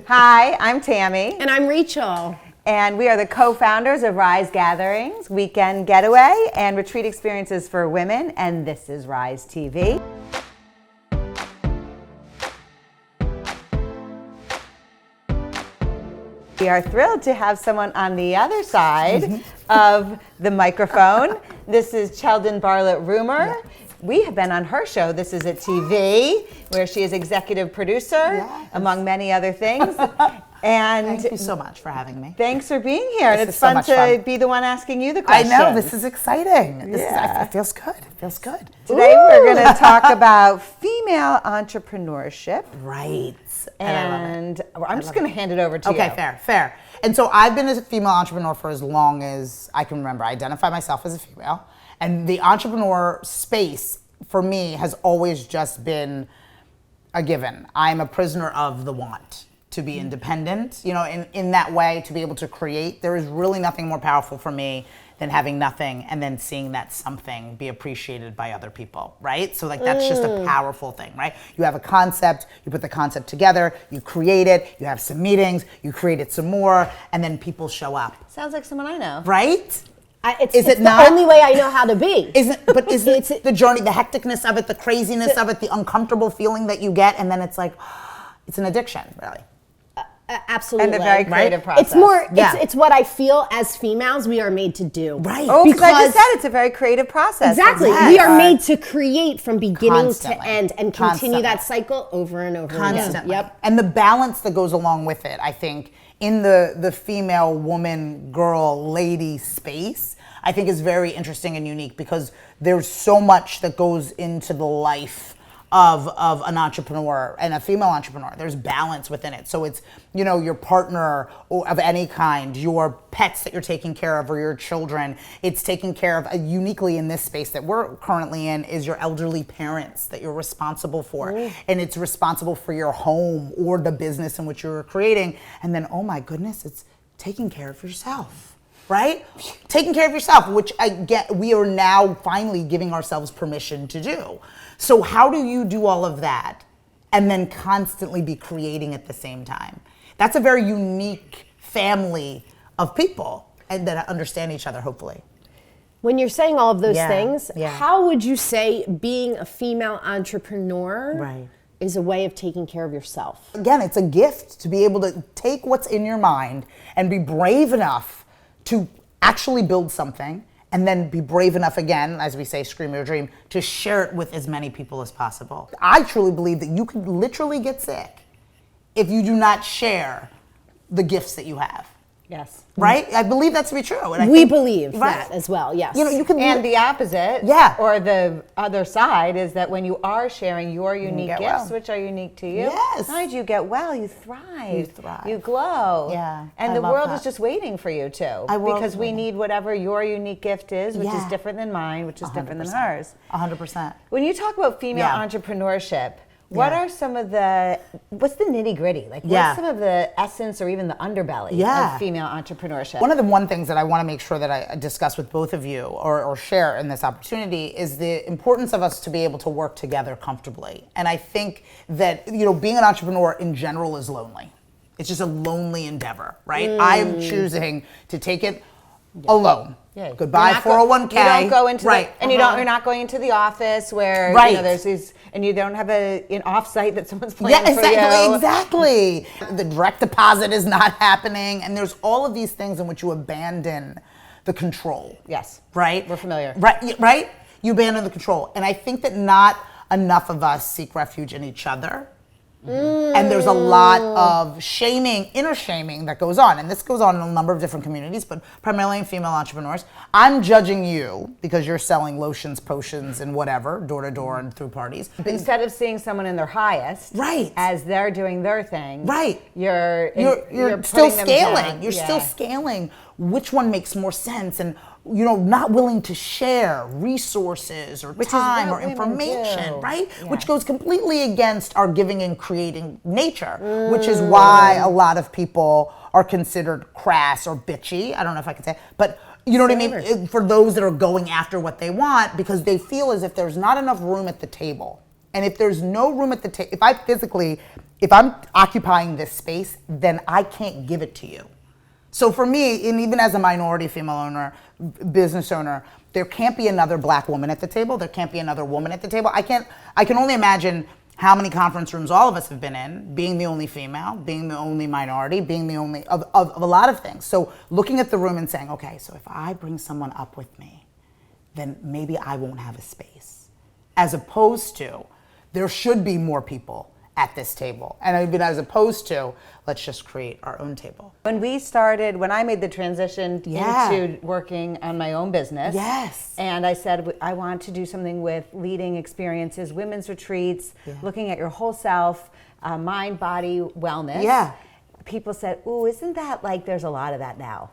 Hi, I'm Tammy. And I'm Rachel. And we are the co-founders of Rise Gatherings, Weekend Getaway, and Retreat Experiences for Women, and this is Rise TV. We are thrilled to have someone on the other side of the microphone. This is Cheldin Barlatt Rumer. Yeah. We have been on her show, This Is It TV, where she is executive producer, among many other things. And thank you so much for having me. Thanks for being here. And it's fun to be the one asking you the questions. I know, this is exciting. It feels good. It feels good. Today we're going to talk about female entrepreneurship. Right. And I'm just going to hand it over to you. Okay, fair. And so I've been a female entrepreneur for as long as I can remember. I identify myself as a female. And the entrepreneur space for me has always just been a given. I'm a prisoner of the want to be independent, in that way, to be able to create. There is really nothing more powerful for me than having nothing and then seeing that something be appreciated by other people, right? So that's just a powerful thing, right? You have a concept, you put the concept together, you create it, you have some meetings, you create it some more, and then people show up. Sounds like someone I know. Right? It's the only way I know how to be. Isn't it the journey, the hecticness of it, the craziness of it, the uncomfortable feeling that you get, and then it's like, it's an addiction, really. Absolutely. And a very creative process. It's more, it's what I feel as females we are made to do. Right. Oh, because I just said it's a very creative process. Exactly. We are made to create from beginning to end and continue Constantly. that cycle over and over Constantly. again. Yep. And the balance that goes along with it, I think, in the female, woman, girl, lady space, I think is very interesting and unique because there's so much that goes into the life of an entrepreneur and a female entrepreneur. There's balance within it. So it's, your partner of any kind, your pets that you're taking care of or your children. It's taking care of, uniquely in this space that we're currently in, is your elderly parents that you're responsible for. And it's responsible for your home or the business in which you're creating. And then, oh my goodness, it's taking care of yourself. Right? Taking care of yourself, which we are now finally giving ourselves permission to do. So how do you do all of that and then constantly be creating at the same time? That's a very unique family of people and that understand each other, hopefully. When you're saying all of those things, how would you say being a female entrepreneur is a way of taking care of yourself? Again, it's a gift to be able to take what's in your mind and be brave enough to actually build something and then be brave enough again, as we say, scream your dream, to share it with as many people as possible. I truly believe that you could literally get sick if you do not share the gifts that you have. Yes. Right? I believe that to be true. And we believe that as well, yes. You can, and the opposite, or the other side, is that when you are sharing your unique gifts, which are unique to you, not only do you get well, you thrive. You glow. Yeah. And the world is just waiting for you too. Because we need whatever your unique gift is, which is different than mine, which is different than hers. 100%. When you talk about female entrepreneurship, what are some of what's the nitty gritty? What's some of the essence or even the underbelly of female entrepreneurship? One things that I want to make sure that I discuss with both of you or share in this opportunity is the importance of us to be able to work together comfortably. And I think that, being an entrepreneur in general is lonely. It's just a lonely endeavor, right? I am choosing to take it alone. Yeah. Goodbye 401k. You don't go into you're not going into the office where there's these, and you don't have an offsite that someone's planning for you. Exactly. The direct deposit is not happening, and there's all of these things in which you abandon the control. Yes. Right? We're familiar. Right? You abandon the control. And I think that not enough of us seek refuge in each other. And there's a lot of inner shaming that goes on. And this goes on in a number of different communities, but primarily in female entrepreneurs. I'm judging you because you're selling lotions, potions, and whatever, door to door and through parties. Instead of seeing someone in their highest, as they're doing their thing, you're still scaling. You're still scaling. Which one makes more sense? And not willing to share resources or time or information, right? Yeah. Which goes completely against our giving and creating nature, which is why a lot of people are considered crass or bitchy. I don't know if I can say, but you know what I mean? For those that are going after what they want, because they feel as if there's not enough room at the table. And if there's no room at the table, if I physically if I'm occupying this space, then I can't give it to you. So for me, and even as a minority female owner, business owner, there can't be another black woman at the table. There can't be another woman at the table. I can only imagine how many conference rooms all of us have been in, being the only female, being the only minority, being the only, of a lot of things. So looking at the room and saying, okay, so if I bring someone up with me, then maybe I won't have a space. As opposed to, there should be more people at this table. And even as opposed to, let's just create our own table. When I made the transition into working on my own business. Yes. And I said, I want to do something with leading experiences, women's retreats, looking at your whole self, mind, body, wellness. Yeah. People said, ooh, isn't that like, there's a lot of that now.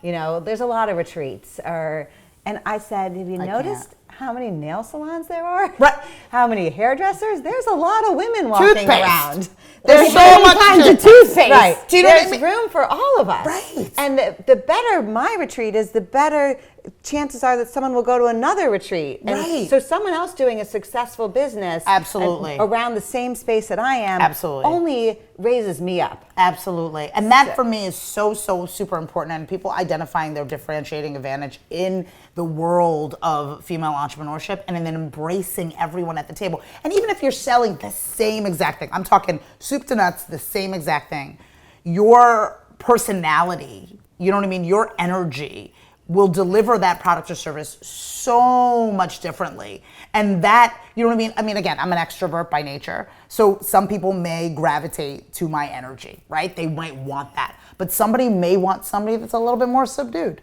There's a lot of retreats. And I said, have you noticed how many nail salons there are? Right. How many hairdressers? There's a lot of women walking around. There's so much kinds of toothpaste. Right. Do you know what I There's mean? room for all of us. Right. And the better my retreat is, the better chances are that someone will go to another retreat. And Right. so someone else doing a successful business Absolutely. around the same space that I am Absolutely. only raises me up. Absolutely. And that for me is so super important, and people identifying their differentiating advantage in the world of female entrepreneurship, and then embracing everyone at the table. And even if you're selling the same exact thing, I'm talking soup to nuts, the same exact thing, your personality, you know what I mean, your energy will deliver that product or service so much differently. And that, you know what I mean? I mean, again, I'm an extrovert by nature. So some people may gravitate to my energy, right? They might want that. But somebody may want somebody that's a little bit more subdued.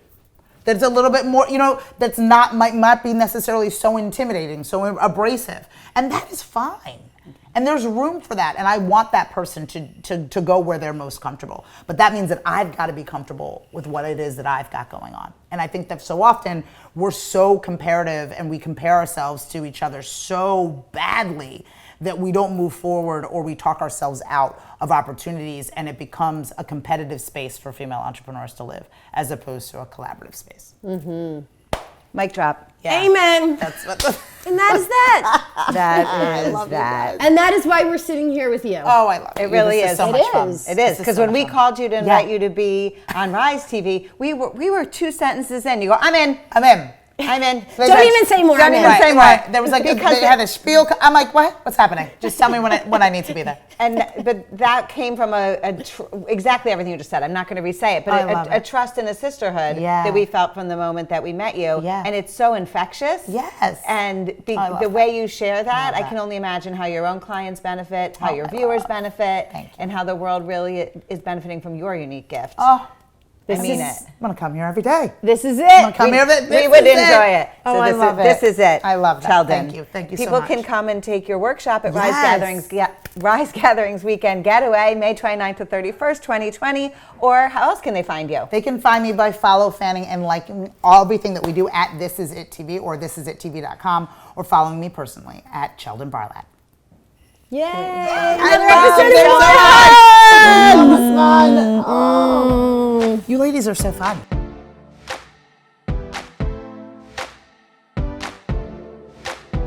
That's a little bit more, that's might not be necessarily so intimidating, so abrasive. And that is fine. And there's room for that. And I want that person to go where they're most comfortable. But that means that I've got to be comfortable with what it is that I've got going on. And I think that so often we're so comparative, and we compare ourselves to each other so badly that we don't move forward, or we talk ourselves out of opportunities, and it becomes a competitive space for female entrepreneurs to live, as opposed to a collaborative space. Mm-hmm. Mic drop. Yeah. Amen. That's what And that is that. That is that. And that is why we're sitting here with you. Oh, I love it. It really This is. so It much fun. is. It is, because when we called you to invite you to be on Rise TV, we were 2 sentences in. You go, I'm in. I'm in. I'm in. Don't even say more. Don't even say more. Right. There was like, they had a spiel. I'm like, what? What's happening? Just tell me when I need to be there. But that came from exactly everything you just said. I'm not going to re-say it, but a trust and a sisterhood that we felt from the moment that we met you. Yeah. And it's so infectious. Yes. And the way you share that, I can only imagine how your own clients benefit, how your viewers benefit, and how the world really is benefiting from your unique gift. Oh, I mean it. I'm going to come here every day. This is it. I'm going to come here. We would enjoy it. Oh, So I love it. This is it. I love that. Cheldin. Thank you. Thank you so People much. can come and take your workshop at Yes. Rise Gatherings Weekend Getaway, May 29th to 31st, 2020. Or how else can they find you? They can find me by fanning and liking everything that we do at This Is It TV or thisisitTV.com, or following me personally at Cheldin Barlatt. Yay! I love it so much. You ladies are so fun.